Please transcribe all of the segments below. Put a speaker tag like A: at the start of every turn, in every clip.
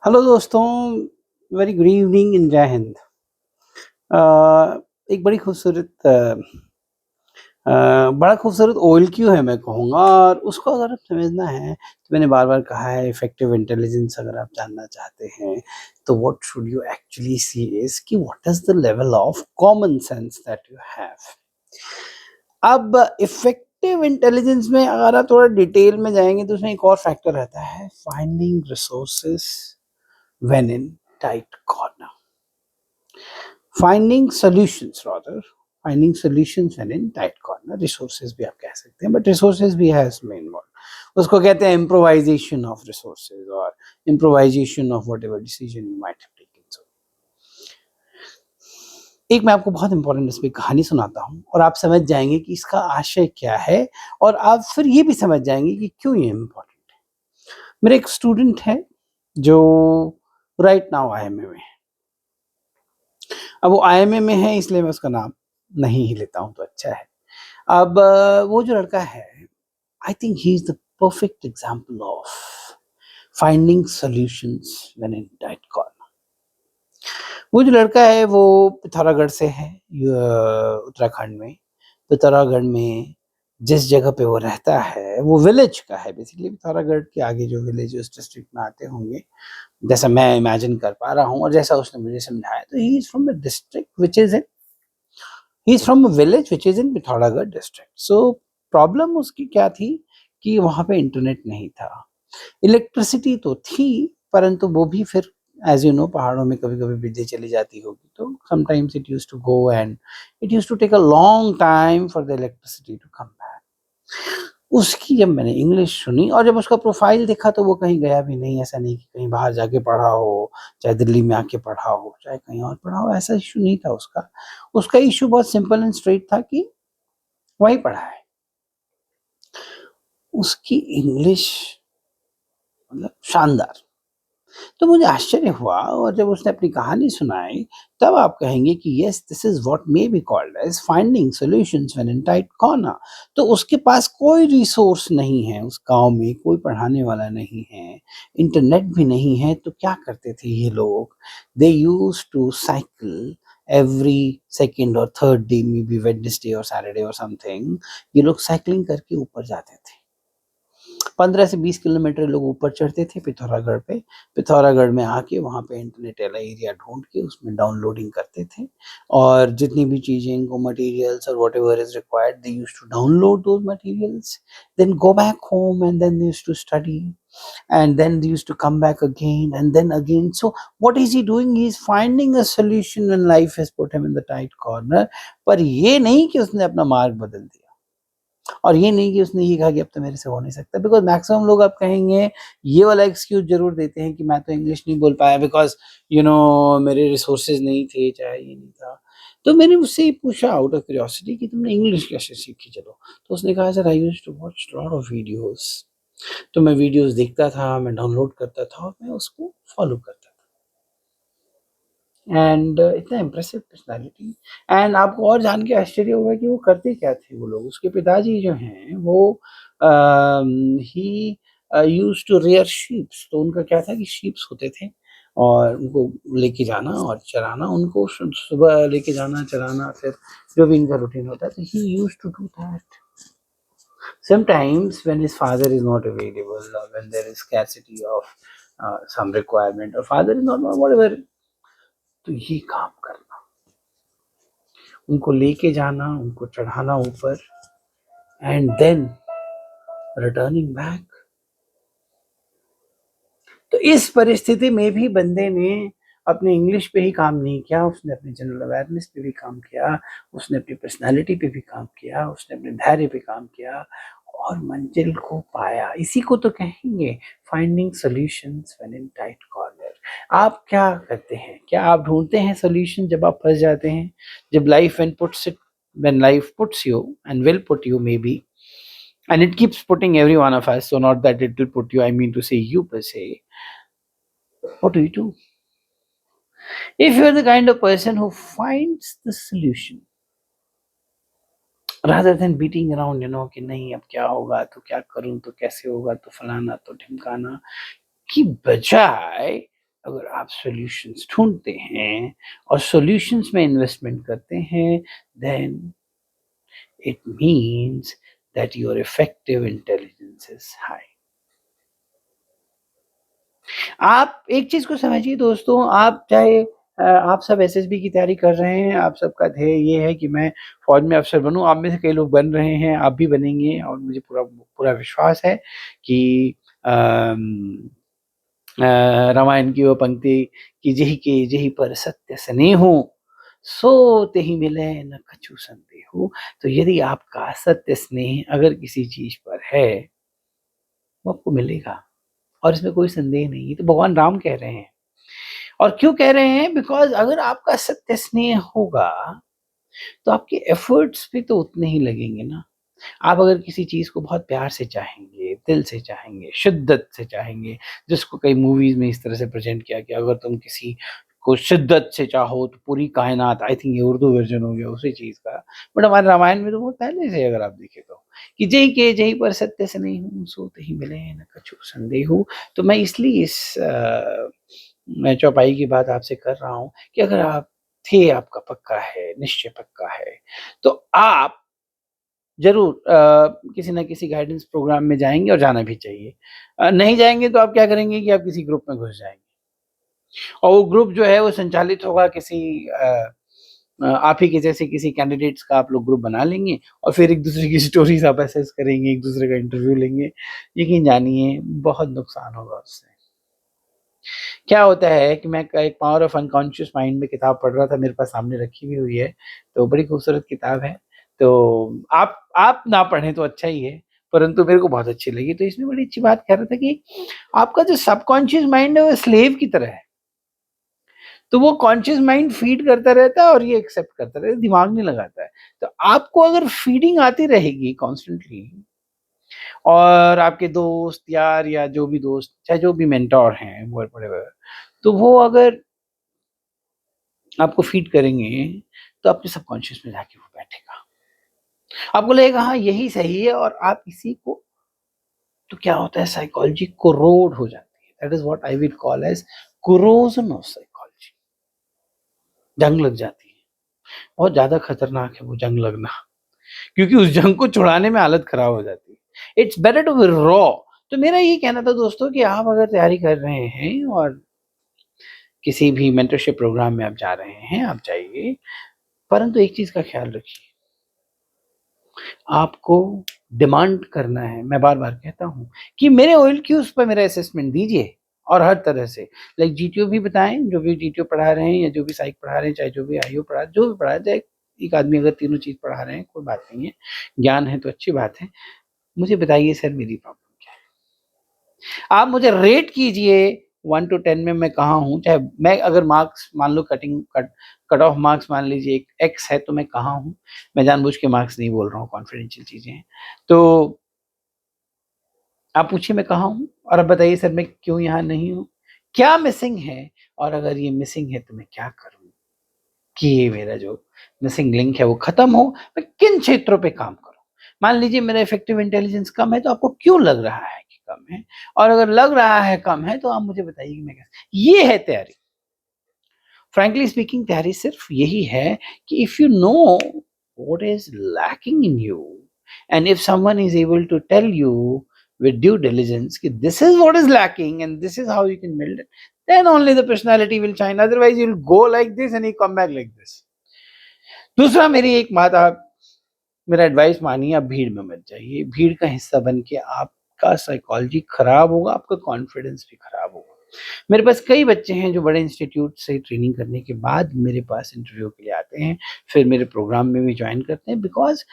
A: Hello दोस्तों, very good evening in जय हिंद। अ, एक बड़ा खूबसूरत ओएलक्यू है मैं कहूँगा और उसको अगर समझना है तो मैंने बार-बार कहा है इफेक्टिव इंटेलिजेंस अगर आप जानना चाहते हैं, तो what should you actually see is कि what is the level of common sense that you have. अब इफेक्टिव इंटेलिजेंस में अगर आप थोड़ा डिटेल में जाएँगे तो उसमें एक और फैक्टर रहता है finding resources when in tight corner. Finding solutions rather finding solutions when in tight corner resources भी आप कह सकते हैं बट रिसोर्सेज भी है इसमें इन्वॉल्व उसको कहते हैं इम्प्रोवाइजेशन ऑफ रिसोर्सेज और improvisation of whatever decision you might have taken. So एक मैं आपको बहुत इंपॉर्टेंट इसमें कहानी सुनाता हूँ और आप समझ जाएंगे कि इसका आशय क्या है और आप फिर ये भी समझ जाएंगे कि क्यों ये इम्पोर्टेंट है। मेरा एक स्टूडेंट है जो राइट नाउ आईएमए में है। अब वो आईएमए में है इसलिए मैं उसका नाम नहीं ही लेता हूँ तो अच्छा है। अब वो जो लड़का है, I think he is the perfect example of finding solutions when in tight corner. वो जो लड़का है वो पिथौरागढ़ से है, उत्तराखंड में। पिथौरागढ़ में जिस जगह पे वो रहता है, वो विलेज का है बेसिकली। पिथौरागढ़ के आगे जो विलेज उस डिस्ट्रिक्ट में आते होंगे, जैसा मैं इमेजिन कर पा रहा हूँ और जैसा उसने मुझे समझाया, तो he is from the district which is in he is from a village which is in Pithoragarh district. So problem उसकी क्या थी कि वहाँ पे इंटरनेट नहीं था। इलेक्ट्रिसिटी तो थी, परंतु वो भी फिर एज़ यू नो पहाड़ों में कभी-कभी बिजली चली जाती होगी, तो sometimes it used to go and it used to take a long time for the electricity to come back. उसकी जब मैंने इंग्लिश सुनी और जब उसका प्रोफाइल देखा तो वो कहीं गया भी नहीं, ऐसा नहीं कि कहीं बाहर जाके पढ़ा हो, चाहे दिल्ली में आके पढ़ा हो, चाहे कहीं और पढ़ा हो, ऐसा इश्यू नहीं था उसका। उसका इश्यू बहुत सिंपल एंड स्ट्रेट था कि वहीं पढ़ा है। उसकी इंग्लिश मतलब शानदार। तो मुझे आश्चर्य हुआ और जब उसने अपनी कहानी सुनाई, तब आप कहेंगे कि yes this is what may be called as finding solutions when in tight corner. तो उसके पास कोई रिसोर्स नहीं है, उस गाँव में कोई पढ़ाने वाला नहीं है, इंटरनेट भी नहीं है, तो क्या करते थे ये लोग? They used to cycle every second और third day, maybe Wednesday और सैटरडे और समथिंग। ये लोग साइक्लिंग करके ऊपर जाते थे। 15 से 20 किलोमीटर लोग ऊपर चढ़ते थे पिथौरागढ़ पे। पिथौरागढ़ में आके वहाँ पे इंटरनेट वाला एरिया ढूँढ के उसमें डाउनलोडिंग करते थे और जितनी भी चीज़ें इनको मटीरियल्स और whatever is required they used to download those materials, then go back home and then they used to study and then they used to come back again and then again. So what is he doing? He is finding a solution when life has put him in the tight corner. पर ये नहीं कि उसने अपना मार्ग बदल दिया। और ये नहीं कि उसने ये कहा कि अब तो मेरे से हो नहीं सकता, बिकॉज़ मैक्सिमम लोग आप कहेंगे ये वाला एक्सक्यूज़ ज़रूर देते हैं कि मैं तो इंग्लिश नहीं बोल पाया बिकॉज़ मेरे रिसोर्सेज़ नहीं थे, चाहे ये नहीं था। तो मैंने उससे ये पूछा आउट ऑफ क्यूरियोसिटी कि तुमने इंग्लिश कैसे सीखी चलो? तो उसने कहा sir I used to watch lot of videos. तो मैं वीडियोज़ देखता था, मैं डाउनलोड करता था और मैं उसको फॉलो करता था। एंड इतना इम्प्रेसिव पर्सनैलिटी। एंड आपको और जान के आश्चर्य होगा कि वो करते क्या थे वो लोग। उसके पिताजी जो हैं वो he used to rear sheeps. तो उनका क्या था कि शीप्स होते थे और उनको लेके जाना और चराना, उनको सुबह लेके जाना, चराना, फिर जो भी इनका रूटीन होता है, तो he used to do that. Sometimes when his father is not available or when there is scarcity of some requirement or father is not whatever, तो ये काम करना, उनको लेके जाना, उनको चढ़ाना ऊपर एंड देन रिटर्निंग बैक। तो इस परिस्थिति में भी बंदे ने अपने इंग्लिश पे ही काम नहीं किया, उसने अपनी जनरल अवेयरनेस पे भी काम किया, उसने अपनी पर्सनालिटी पे भी काम किया, उसने अपने धैर्य पे काम किया और मंजिल को पाया। इसी को तो कहेंगे finding solutions when in tight corner. आप क्या करते हैं? क्या आप ढूँढते हैं सॉल्यूशन जब आप फँस जाते हैं? जब life when life puts you and will put you may be, and it keeps putting every one of us, so not that it will put you, I mean to say you per se, what do you do? If you're the kind of person who finds the solution rather than beating around, कि नहीं अब क्या होगा, तो क्या करूँ, तो कैसे होगा, तो फलाना, तो ढिमकाना की बजाय अगर आप सॉल्यूशंस ढूँढते हैं और सॉल्यूशंस में इन्वेस्टमेंट करते हैं, then it means that your effective intelligence is high. आप एक चीज़ को समझिए दोस्तों, आप चाहे आप सब एसएसबी की तैयारी कर रहे हैं, आप सबका ध्येय ये है कि मैं फ़ौज में अफ़सर बनूँ, आप में से कई लोग बन रहे हैं, आप भी बनेंगे और मुझे पूरा पूरा विश्वास है कि अम रामायण की वो पंक्ति कि जेहि पर सत्य स्नेहु सो तेहि मिलै न कछु संदेहु। तो यदि आपका सत्य स्नेह अगर किसी चीज़ पर है, वो आपको मिलेगा और इसमें कोई संदेह नहीं है। तो भगवान राम कह रहे हैं और क्यों कह रहे हैं? बिकॉज़ अगर आपका सत्य स्नेह होगा, तो आपके एफ़र्ट्स भी तो उतने ही लगेंगे ना। आप अगर किसी चीज़ को बहुत प्यार से चाहेंगे, दिल से चाहेंगे, शिद्दत से चाहेंगे, जिसको कई मूवीज़ में इस तरह से प्रेज़ेंट किया कि अगर तुम किसी को शिद्दत से चाहो तो पूरी कायनात, आई थिंक ये उर्दू वर्ज़न हो गया उसी चीज़ का। बट हमारे रामायण में तो बहुत पहले से अगर आप देखें तो, कि जेहि पर सत्य स्नेहु सो तेहि मिलै न कछु संदेहु। तो मैं इसलिए मैं चौपाई की बात आपसे कर रहा हूँ कि अगर आप ध्येय आपका पक्का है, निश्चय पक्का है, तो आप ज़रूर किसी न किसी गाइडेंस प्रोग्राम में जाएँगे और जाना भी चाहिए। नहीं जाएँगे तो आप क्या करेंगे कि आप किसी ग्रुप में घुस जाएँगे और वो ग्रुप जो है वो संचालित होगा किसी आप ही के जैसे किसी कैंडिडेट्स का आप लोग ग्रुप बना लेंगे और फिर एक-दूसरे की स्टोरीज़ आप असेस करेंगे, एक-दूसरे का इंटरव्यू लेंगे। यकीन जानिए बहुत नुकसान होगा उससे। क्या होता है कि मैं क एक पावर ऑफ अनकॉन्शियस माइंड में किताब पढ़ रहा था, मेरे पास सामने रखी भी हुई है, तो बड़ी खूबसूरत किताब है। तो आप ना पढ़ें तो अच्छा ही है, परंतु मेरे को बहुत अच्छी लगी। तो इसमें बड़ी अच्छी बात कह रहा था कि आपका जो सबकॉन्शियस माइंड है वो स्लेव की तरह है। तो वो कॉन्शियस माइंड फीड करता रहता है और ये एक्सेप्ट करता रहता है, दिमाग नहीं लगाता है। तो आपको अगर फीडिंग आती रहेगी कॉन्स्टेंटली और आपके दोस्त, यार या जो भी दोस्त, चाहे जो भी मेंटर हैं, व्हाटएवर, तो वो अगर आपको फीड करेंगे, तो आपके सबकॉन्शियस में जाके वो बैठेगा। आपको लगेगा हाँ, यही सही है और आप इसी को तो क्या होता है साइकोलॉजी कोरोड हो जाती है। That is what I will call as corrosion of psychology. जंग लग जाती है। बहुत ज़्यादा खतरनाक है वो जंग लगना क्योंकि उस जंग को छुड़ाने में हालत खराब हो जाती है। It's better to be raw. तो मेरा ये कहना था दोस्तों कि आप अगर तैयारी कर रहे हैं और किसी भी मेंटरशिप प्रोग्राम में आप जा रहे हैं, आप जाइए, परंतु एक चीज़ का ख़्याल रखिए, आपको डिमांड करना है, मैं बार-बार कहता हूँ कि मेरे ओएलक्यूज़ पे मेरा असेसमेंट दीजिए और हर तरह से। लाइक जीटीओ भी बताएँ, जो भी जीटीओ पढ़ा रहे हैं या जो भी साइक पढ़ा रहे हैं, चाहे जो भी आईओ पढ़ा जो भी पढ़ा चाहे एक आदमी अगर तीनों चीज़ पढ़ा रहे हैं, कोई बात नहीं है। ज्ञान है तो अच्छी बात है। मुझे बताइए सर मेरी प्रॉब्लम क्या है? आप मुझे रेट कीजिए 1 टू 10 में मैं कहाँ हूँ, चाहे मैं अगर मार्क्स मान लो कट ऑफ मार्क्स मान लीजिए एक्स है तो मैं कहाँ हूँ? मैं जानबूझ के मार्क्स नहीं बोल रहा हूँ, कॉन्फिडेंशियल चीज़ें हैं। तो आप पूछिए मैं कहाँ हूँ और अब बताइए सर मैं क्यों यहाँ नहीं हूँ? क्या मिसिंग है और अगर ये मिसिंग है तो मैं क्या करूँ कि ये मेरा जो मिसिंग लिंक है वो ख़त्म हो? मैं किन क्षेत्रों पे काम करूँ? मान लीजिए मेरा इफेक्टिव इंटेलिजेंस कम है तो आपको क्यों लग रहा है कि कम है? और अगर लग रहा है कम है तो आप मुझे बताइए कि मैं कैसे ये है तैयारी। फ्रैंकली स्पीकिंग तैयारी सिर्फ़ यही है कि if you know what is lacking in you and if someone is able to tell you with due diligence कि this is what is lacking and this is how you can build it, then only the personality will shine. Otherwise you'll go like this and you come back like this. दूसरा मेरी एक बात आप मेरा advice मानिए, आप भीड़ में मत जाइए। भीड़ का हिस्सा बन के आपका साइकोलॉजी खराब होगा, आपका कॉन्फिडेंस भी खराब होगा। मेरे पास कई बच्चे हैं जो बड़े इंस्टीट्यूट से ट्रेनिंग करने के बाद मेरे पास इंटरव्यू के लिए आते हैं, फिर मेरे प्रोग्राम में भी जॉइन करते हैं बिकॉज़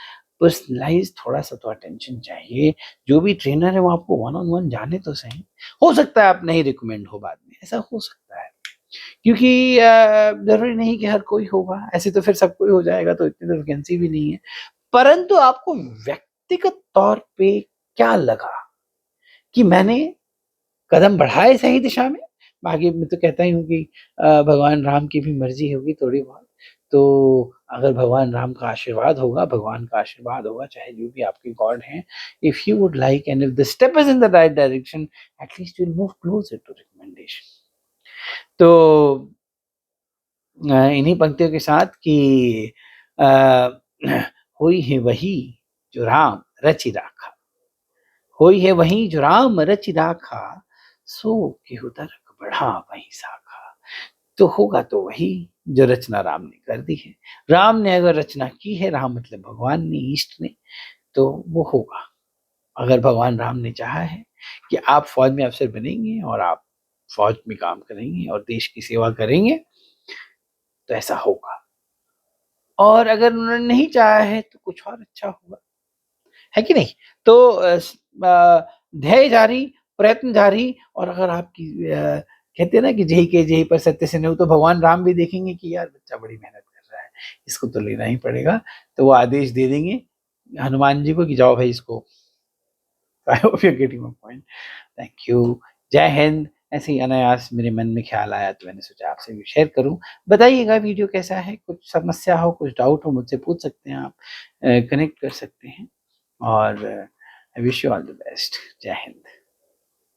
A: पर्सनलाइज़ थोड़ा-सा तो अटेंशन चाहिए। जो भी ट्रेनर है वो आपको वन ऑन वन जाने तो सही। हो सकता है आप नहीं रिकमेंड हो बाद में, ऐसा हो सकता है। क्योंकि ज़रूरी नहीं कि हर कोई होगा, ऐसे तो फिर सब कोई हो जाएगा तो इतनी तो वैकेंसी भी नहीं है। परंतु आपको व्यक्तिगत तौर पे क्या लगा कि मैंने कदम बढ़ाए सही दिशा में? बाकी मैं तो कहता ही हूँ कि भगवान राम की भी मर्ज़ी होगी थोड़ी बहुत। तो अगर भगवान राम का आशीर्वाद होगा, भगवान का आशीर्वाद होगा, चाहे जो भी आपके गॉड हैं, if you would like and if the step is in the right direction, at least you will move closer to recommendation. तो इन्हीं पंक्तियों के साथ कि अ, होई है वही जो राम रचि राखा, होई है वही जो राम रचि राखा, सो केहू तर्क बढ़ा वही साखा। तो होगा तो वही जो रचना राम ने कर दी है। राम ने अगर रचना की है, राम मतलब भगवान ने, ईष्ट ने, तो वो होगा। अगर भगवान राम ने चाहा है कि आप फौज में अफसर बनेंगे और आप फौज में काम करेंगे और देश की सेवा करेंगे, तो ऐसा होगा। और अगर उन्होंने नहीं चाहा है तो कुछ और अच्छा होगा, है कि नहीं? तो धैर्य जारी, प्रयत्न जारी, और अगर आपकी कहते हैं ना कि जेहि के जेहि पर सत्य से न्यूँ, तो भगवान राम भी देखेंगे कि यार बच्चा बड़ी मेहनत कर रहा है, इसको तो लेना ही पड़ेगा। तो वो आदेश दे देंगे हनुमान जी को कि जाओ भाई इसको। I hope you are getting my point. Thank you. Jai Hind. ऐसे ही अनायास मेरे मन में ख्याल आया तो मैंने सोचा आपसे भी शेयर करूं। बताइएगा वीडियो कैसा है, कुछ समस्या हो, कुछ डाउट हो, मुझसे पूछ सकते हैं आप, कनेक्ट कर सकते हैं। और I wish you all the best. जय हिंद।